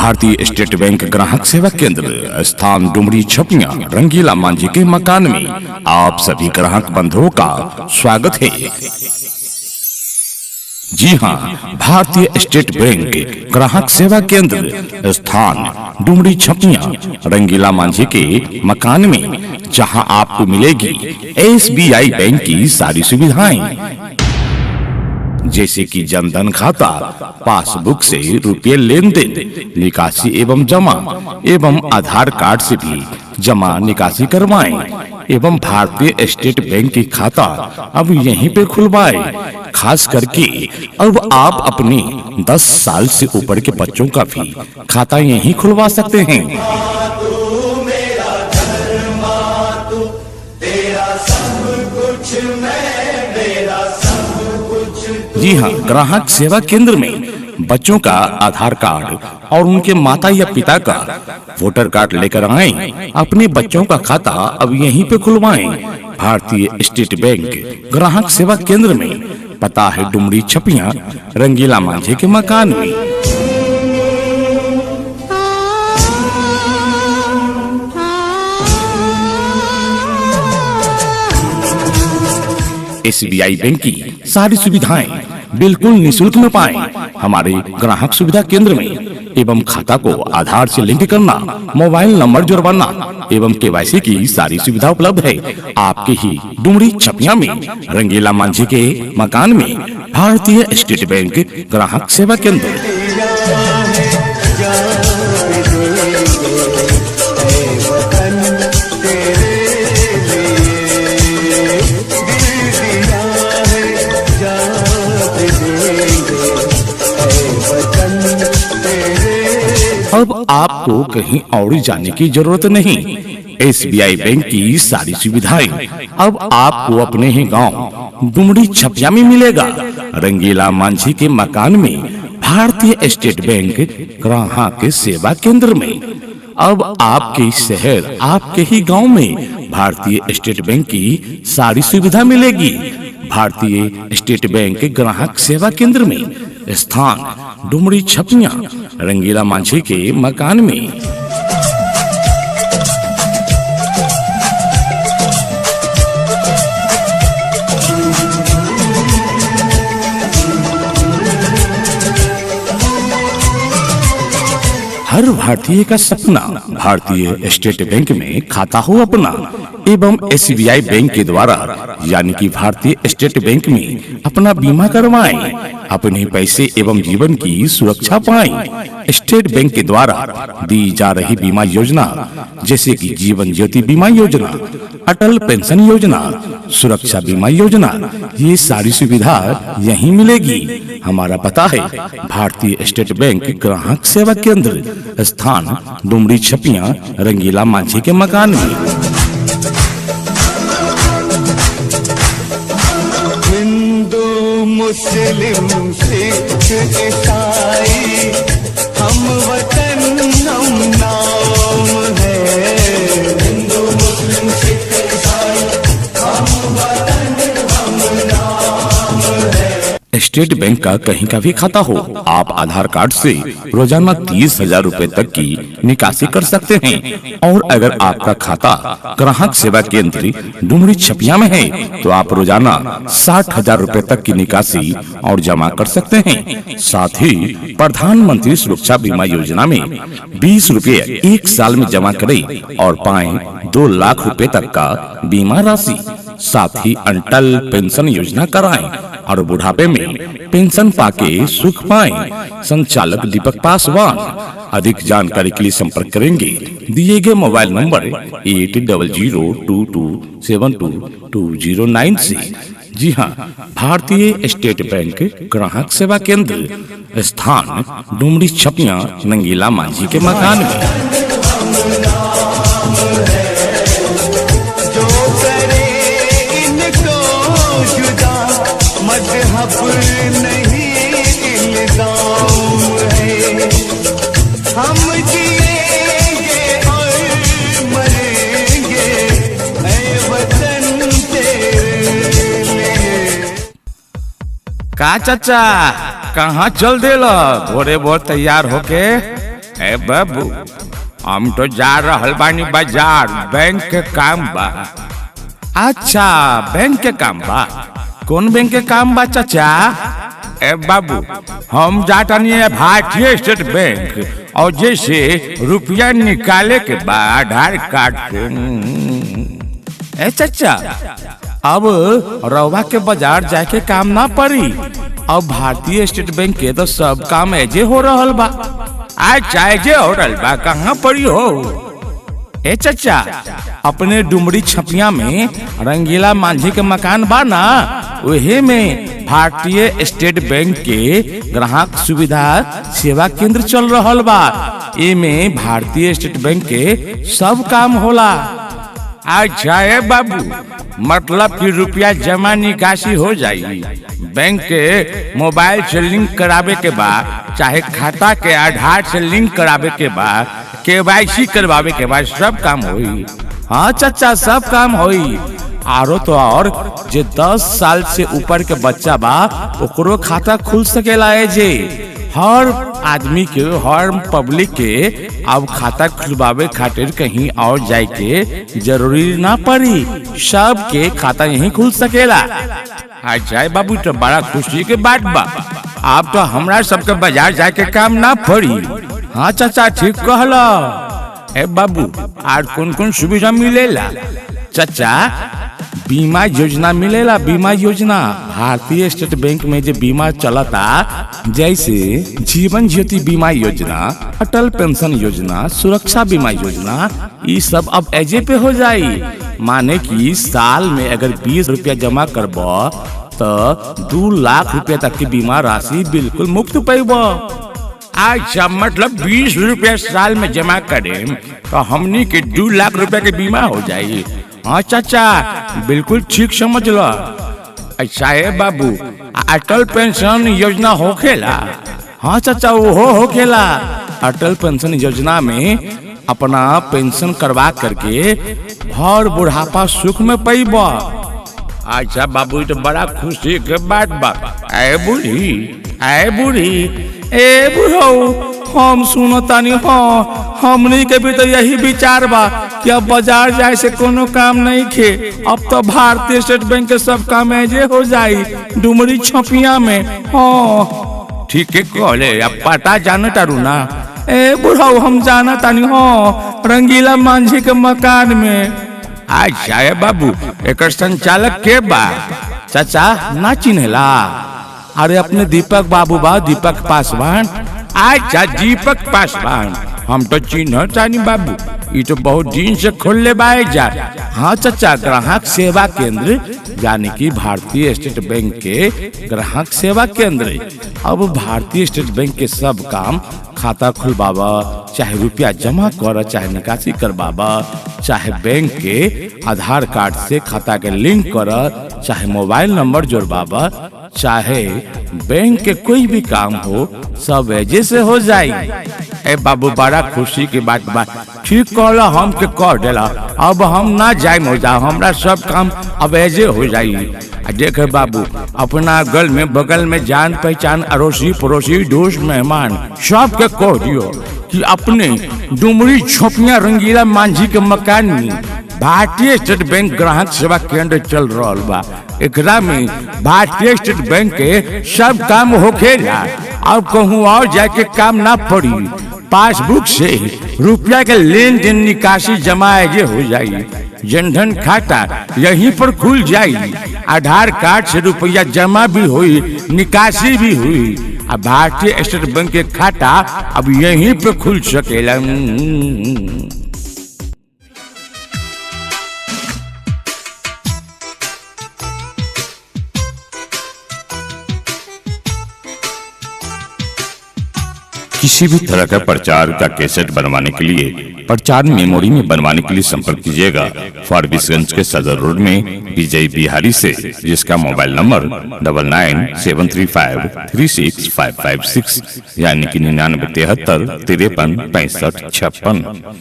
भारतीय estate bank ग्राहक सेवा केंद्र, स्थान डुमरी छपिया, रंगीला मांझी के मकान में आप सभी ग्राहक बंधुओं का स्वागत है। जी हाँ, भारतीय स्टेट बैंक ग्राहक सेवा केंद्र, स्थान डुमरी छपिया, रंगीला मांझी के मकान में, जहां आपको मिलेगी SBI बैंक की सारी सुविधाएं, जैसे कि जनधन खाता, पासबुक से रुपये लेन देन, निकासी एवं जमा एवं आधार कार्ड से भी जमा निकासी करवाएं एवं भारतीय स्टेट बैंक की खाता अब यहीं पे खुलवाएं। खास करके अब आप अपने 10 साल से ऊपर के बच्चों का भी खाता यहीं खुलवा सकते हैं। जी हाँ, ग्राहक सेवा केंद्र में बच्चों का आधार कार्ड और उनके माता या पिता का वोटर कार्ड लेकर आएं। अपने बच्चों का खाता अब यहीं पे खुलवाएं। भारतीय स्टेट बैंक ग्राहक सेवा केंद्र में, पता है डुमरी छपिया, रंगीला मांझी के मकान में। SBI बैंक की सारी सुविधाएं बिल्कुल निःशुल्क में पाएं। हमारे ग्राहक सुविधा केंद्र में एवं खाता को आधार से लिंक करना, मोबाइल नंबर जुड़वाना एवं KYC की सारी सुविधा उपलब्ध है। आपके ही डुमरी छपिया में, रंगीला मांझी के मकान में, भारतीय स्टेट बैंक ग्राहक सेवा केंद्र। अब आपको कहीं और जाने की जरूरत नहीं। SBI बैंक की सारी सुविधाएं अब आपको अपने ही गांव डुमरी छपिया में मिलेगा। रंगीला मांझी के मकान में, भारतीय स्टेट बैंक ग्राहक सेवा केंद्र में। अब आपके शहर, आपके ही गांव में भारतीय स्टेट बैंक की सारी सुविधा मिलेगी। भारतीय स्टेट बैंक ग्राहक सेवा केंद्र में, स्थान डुमरी छपिया, रंगीला मांझी के मकान में। हर भारतीय का सपना भारतीय स्टेट बैंक में खाता हो अपना एवं SBI बैंक के द्वारा, यानी कि भारतीय स्टेट बैंक में अपना बीमा करवाएं, अपने पैसे एवं जीवन की सुरक्षा पाएं। स्टेट बैंक के द्वारा दी जा रही बीमा योजना, जैसे कि जीवन ज्योति बीमा योजना, अटल पेंशन योजना, सुरक्षा बीमा योजना, ये सारी सुविधा यहीं मिलेगी। हमारा पता है भारतीय स्टेट बैंक ग्राहक सेवा केंद्र, स्थान डुमरी छपिया, रंगीला मांझी के मकान में। हिंदू मुस्लिम सिख ईसाई, हम वतन हम नाम है। हिंदू मुस्लिम सिख ईसाई, हम वतन हम नाम है। स्टेट बैंक का कहीं का भी खाता हो, आप आधार कार्ड से रोजाना 30,000 रुपए तक की निकासी कर सकते हैं। और अगर आपका खाता ग्राहक सेवा केंद्र डुमरी छपिया में है, तो आप रोजाना 60,000 रुपए तक की निकासी और जमा कर सकते हैं। साथ ही प्रधानमंत्री सुरक्षा बीमा योजना में 20 रुपए 1 साल में जमा करें और पाएं 2 लाख रुपए तक का बीमा राशि। साथ ही अटल पेंशन योजना कराएं और बुढ़ापे में पेंशन पाके सुख पाएं। संचालक दीपक पासवान। अधिक जानकारी के लिए संपर्क करेंगे दिए गए मोबाइल नंबर 800222722009 से। जी हाँ, भारतीय स्टेट बैंक ग्राहक सेवा केंद्र, स्थान डुमरी छपिया, रंगीला मांझी के मकान में। नहीं इल्जाम है, हम जिएंगे और मरेंगे ऐ वतन तेरे लिए। का चाचा, कहाँ चल देला? भोरे भोर तैयार होके ए बाबू, हम तो जा रहल बानी बाजार, बैंक के काम बा। अच्छा, बैंक के काम बा? कौन बैंक के काम बा चाचा? ए बाबू, हम जाटानी है भारतीय स्टेट बैंक, और जैसे रुपया निकाले के बाद आधार कार्ड से। ए चाचा, अब रवा के बाजार जाके काम ना पड़ी, अब भारतीय स्टेट बैंक के तो सब काम ऐजे हो रहल बा। अच्छा, ऐजे हो रहल बा, कहाँ पड़ी हो? ए चाचा, अपने डुमरी छपिया में रंगीला मांझी के मकान बा ना, वही में भारतीय स्टेट बैंक के ग्राहक सुविधा सेवा केंद्र चल रहल बा। एमे भारतीय स्टेट बैंक के सब काम होला। अच्छा है बाबू, मतलब कि रुपया जमा निकासी हो जाई। बैंक के मोबाइल से लिंक करावे के बाद, चाहे खाता के आधार से लिंक करावे के बाद, KYC करवावे के बाद सब काम होई। हाँ चाचा, सब काम होई। आरो तो और जे 10 साल से ऊपर के बच्चा बा, ओकरो खाता खुल सकेला है। जे हर आदमी के, हर पब्लिक के अब खाता खुलवावे खातिर कहीं और जाए के जरूरी ना पड़ी, सब के खाता यहीं खुल सकेला। अच्छा बाबू, तो बड़ा खुशी के बात बा। आप तो हमरा सबके बाजार जाके काम ना पड़ी। हाँ चाचा, ठीक कहला। ए बाबू, आज कौन कौन सुविधा मिलेला? चाचा, बीमा योजना मिलेला। बीमा योजना भारतीय स्टेट बैंक में जो बीमा चलता, जैसे जीवन ज्योति बीमा योजना, अटल पेंशन योजना, सुरक्षा बीमा योजना, ये सब अब एजे पे हो जाई। माने कि साल में अगर 20 रुपया जमा करब तो 2 लाख रुपया तक की बीमा राशि बिल्कुल मुफ्त पैब। अच्छा, मतलब 20 रुपया साल में जमा करें तो हमनी के 2 लाख रुपया के बीमा हो जाये। हाँ चाचा, बिल्कुल ठीक समझ लो। अच्छा है बाबू, अटल पेंशन योजना होखेला? हाँ चाचा, वो होखेला। अटल पेंशन योजना में अपना पेंशन करवा करके भर बुढ़ापा सुख में पैब। अच्छा बाबू, तो बड़ा खुशी के बात बा। ऐ बूढ़ी, ए बुढ़ऊ, हम सुनतानी। हाँ, हमनी के भी तो यही विचार बा कि अब बाजार जाए से कोनो काम नहीं खे। अब तो भारतीय स्टेट बैंक के सब काम ऐजे हो जाई, डुमरी छपिया में। हाँ ठीक है, कहले अब पता जाने तारू ना। ए बुढ़ऊ, हम जाना तानी। हाँ, रंगीला मांझी के मकान में। अच्छा है बाबू, एक संचालक के बा? चाचा, ना चिन्हला? अरे अपने दीपक बाबू बा, दीपक पासवान। अच्छा, दीपक पासवान, हम तो चिन्ह तानी बाबू, ये तो बहुत दिन से खोलले बाए जा। हाँ चाचा, ग्राहक सेवा केंद्र, यानी कि भारतीय स्टेट बैंक के ग्राहक सेवा केंद्र। अब भारतीय स्टेट बैंक के सब काम, खाता खुलवावा, चाहे रुपया जमा कर, चाहे निकासी करवावा, चाहे बैंक के आधार कार्ड से खाता के लिंक कर, चाहे मोबाइल नंबर जोड़वावा, चाहे बैंक के कोई भी काम हो, सब ऐजे से हो जाई। ए बाबू, बड़ा खुशी की बात बा। ठीक कहला, हम के कह देला। अब हम ना जाए हो जा, हमरा सब काम अब ऐजे हो जाई। देखे बाबू, अपना अगल में बगल में जान पहचान, अड़ोसी पड़ोसी, दोस्त मेहमान, सब के कह दियो कि अपने डुमरी छपिया रंगीला मांझी के मकान में भारतीय स्टेट बैंक ग्राहक सेवा केंद्र चल रहा बा। एकरा में भारतीय स्टेट बैंक के सब काम होखेला। अब कहूँ और जाके काम ना पड़ी, पासबुक से रुपया के लेन देन निकासी जमा ऐजे हो जाई। जनधन खाता यहीं पर खुल जाई। आधार कार्ड से रुपया जमा भी हुई, निकासी भी हुई। अब भारतीय स्टेट बैंक के खाता अब यहीं पे खुल सकेला। किसी भी तरह का प्रचार का कैसेट बनवाने के लिए, प्रचार मेमोरी में बनवाने के लिए संपर्क कीजिएगा फारबिसगंज के सदर रोड में विजय बिहारी से, जिसका मोबाइल नंबर 9973536556 यानी कि 9973536556।